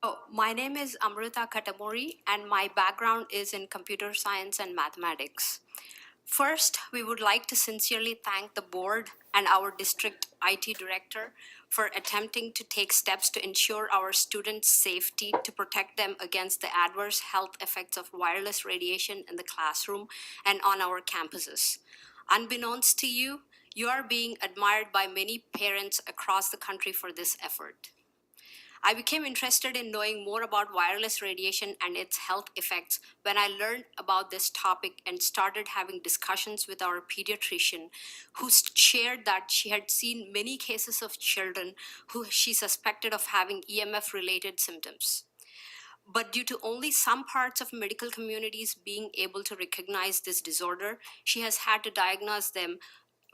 Oh, my name is Amrita Katamori, and my background is in computer science and mathematics. First, we would like to sincerely thank the board and our district IT director for attempting to take steps to ensure our students' safety to protect them against the adverse health effects of wireless radiation in the classroom and on our campuses. Unbeknownst to you, you are being admired by many parents across the country for this effort. I became interested in knowing more about wireless radiation and its health effects when I learned about this topic and started having discussions with our pediatrician, who shared that she had seen many cases of children who she suspected of having EMF related symptoms. But due to only some parts of medical communities being able to recognize this disorder, she has had to diagnose them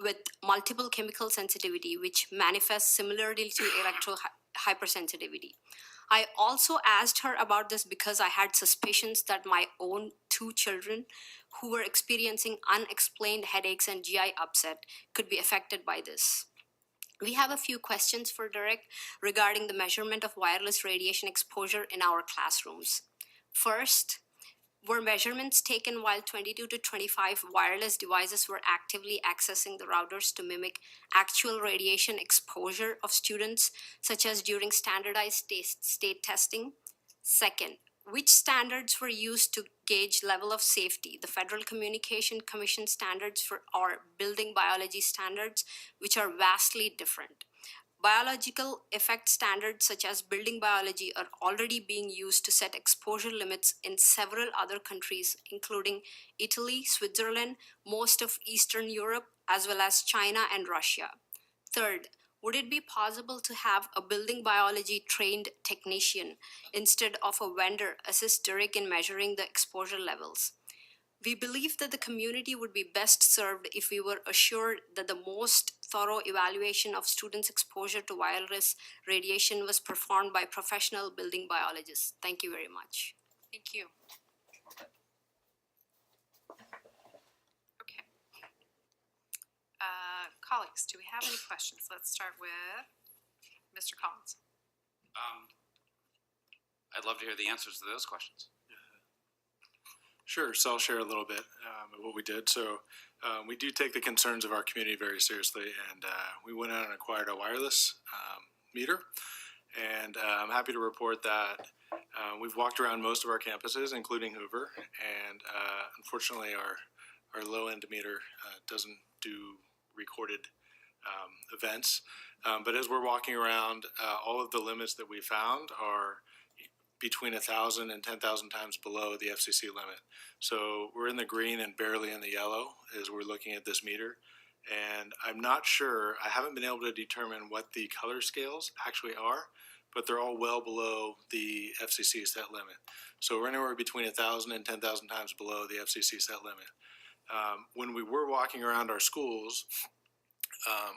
with multiple chemical sensitivity, which manifests similarly to electro hypersensitivity. I also asked her about this because I had suspicions that my own two children, who were experiencing unexplained headaches and GI upset, could be affected by this. We have a few questions for Derek regarding the measurement of wireless radiation exposure in our classrooms. First, were measurements taken while 22 to 25 wireless devices were actively accessing the routers to mimic actual radiation exposure of students, such as during standardized state testing? Second, which standards were used to gauge level of safety? The Federal Communication Commission standards for our building biology standards, which are vastly different. Biological effect standards such as building biology are already being used to set exposure limits in several other countries, including Italy, Switzerland, most of Eastern Europe, as well as China and Russia. Third, would it be possible to have a building biology trained technician instead of a vendor assist Derek in measuring the exposure levels? We believe that the community would be best served if we were assured that the most thorough evaluation of students' exposure to wireless radiation was performed by professional building biologists. Thank you very much. Thank you. Okay. Colleagues, do we have any questions? Let's start with Mr. Collins. I'd love to hear the answers to those questions. Sure, so I'll share a little bit of what we did. So we do take the concerns of our community very seriously, and we went out and acquired a wireless meter. And I'm happy to report that we've walked around most of our campuses, including Hoover, and unfortunately our low-end meter doesn't do recorded events. But as we're walking around, all of the limits that we found are between 1,000 and 10,000 times below the FCC limit. So we're in the green and barely in the yellow as we're looking at this meter. And I'm not sure, I haven't been able to determine what the color scales actually are, but they're all well below the FCC set limit. So we're anywhere between 1,000 and 10,000 times below the FCC set limit. When we were walking around our schools,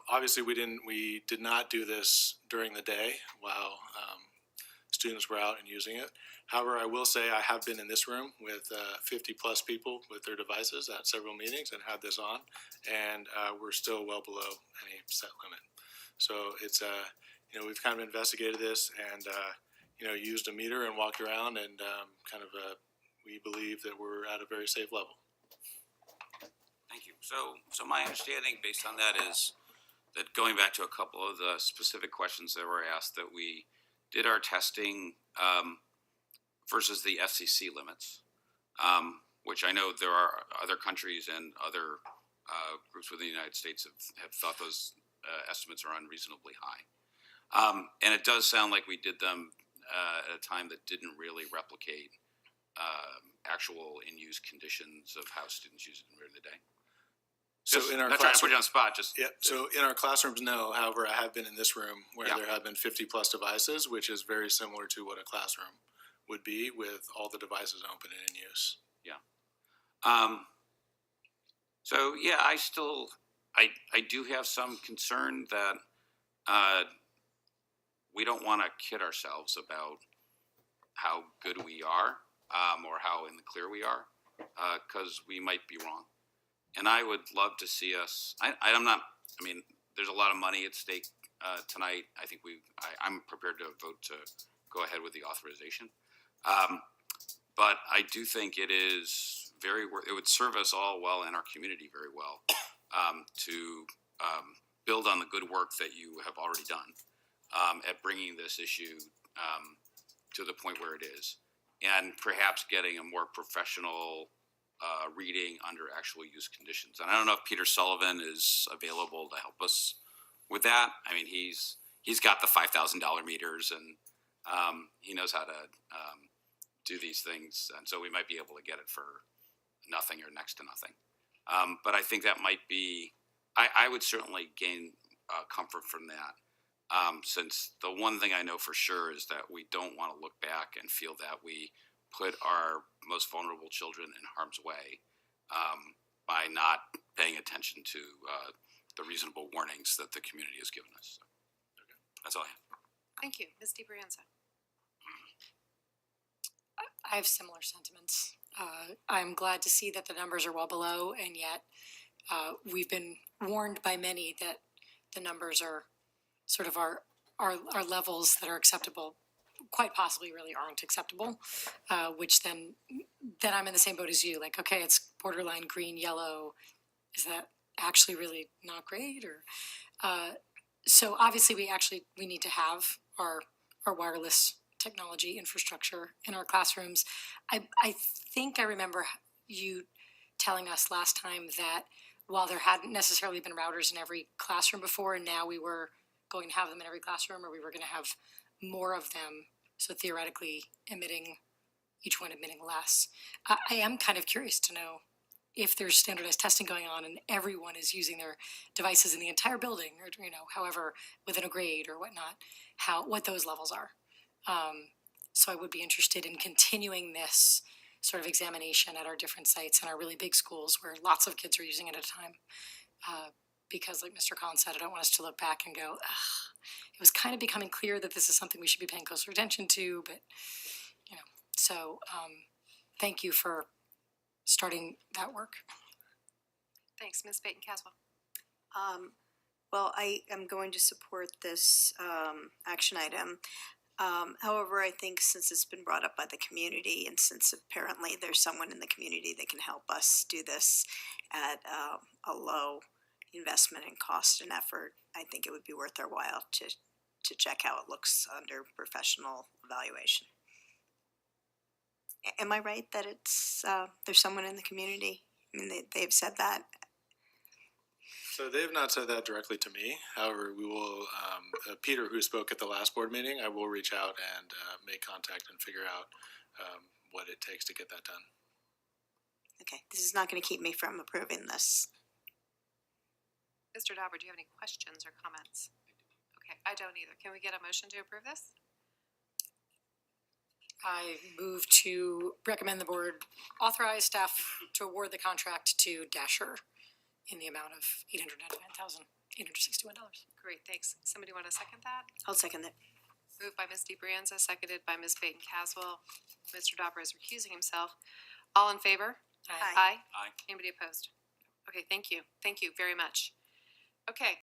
obviously we did not do this during the day while students were out and using it. However, I will say I have been in this room with 50 plus people with their devices at several meetings and had this on, and we're still well below any set limit. So it's we've kind of investigated this and used a meter and walked around and we believe that we're at a very safe level. Thank you. So my understanding based on that is that going back to a couple of the specific questions that were asked, that we did our testing versus the FCC limits, which I know there are other countries and other groups within the United States have thought those estimates are unreasonably high. And it does sound like we did them at a time that didn't really replicate actual in-use conditions of how students use it during the day. So in our not trying to put you on the spot, just So in our classrooms, no. However, I have been in this room where there have been 50 plus devices, which is very similar to what a classroom would be with all the devices open and in use. Yeah. So yeah, I do have some concern that we don't want to kid ourselves about how good we are or how in the clear we are, because we might be wrong. And I would love to see us. There's a lot of money at stake tonight. I think I'm prepared to vote to go ahead with the authorization. But I do think it is it would serve us all well and our community very well to build on the good work that you have already done at bringing this issue to the point where it is, and perhaps getting a more professional reading under actual use conditions. And I don't know if Peter Sullivan is available to help us with that. I mean, he's got the $5,000 meters, and he knows how to do these things, and so we might be able to get it for nothing or next to nothing. But I think that might be, I would certainly gain comfort from that, since the one thing I know for sure is that we don't want to look back and feel that we put our most vulnerable children in harm's way by not paying attention to the reasonable warnings that the community has given us. So, that's all I have. Thank you. Ms. DiBrienza. I have similar sentiments. I'm glad to see that the numbers are well below, and yet we've been warned by many that the numbers are sort of our levels that are acceptable, quite possibly really aren't acceptable, which then I'm in the same boat as you. Like, okay, it's borderline green, yellow. Is that actually really not great? Or so obviously we need to have our wireless technology infrastructure in our classrooms. I think I remember you telling us last time that while there hadn't necessarily been routers in every classroom before, and now we were going to have them in every classroom, or we were going to have more of them, so theoretically each one emitting less. I am kind of curious to know if there's standardized testing going on and everyone is using their devices in the entire building, or however within a grade or whatnot, what those levels are. So I would be interested in continuing this sort of examination at our different sites and our really big schools where lots of kids are using it at a time. Because like Mr. Collins said, I don't want us to look back and go, it was kind of becoming clear that this is something we should be paying closer attention to, but, so thank you for starting that work. Thanks. Ms. Peyton Caswell. Well, I am going to support this action item. However, I think since it's been brought up by the community, and since apparently there's someone in the community that can help us do this at a low investment in cost and effort, I think it would be worth our while to check how it looks under professional evaluation. Am I right that it's there's someone in the community? I mean, they've said that. So they've not said that directly to me. However, we will, Peter, who spoke at the last board meeting, I will reach out and make contact and figure out what it takes to get that done. Okay, this is not going to keep me from approving this. Mr. Dauber, do you have any questions or comments? Okay, I don't either. Can we get a motion to approve this? I move to recommend the board authorize staff to award the contract to Dasher in the amount of $899,861. Great, thanks. Somebody want to second that? I'll second it. Moved by Ms. DiBrienza, seconded by Ms. Peyton Caswell. Mr. Dauber is recusing himself. All in favor? Aye. Aye. Aye. Anybody opposed? Okay, thank you. Thank you very much. Okay,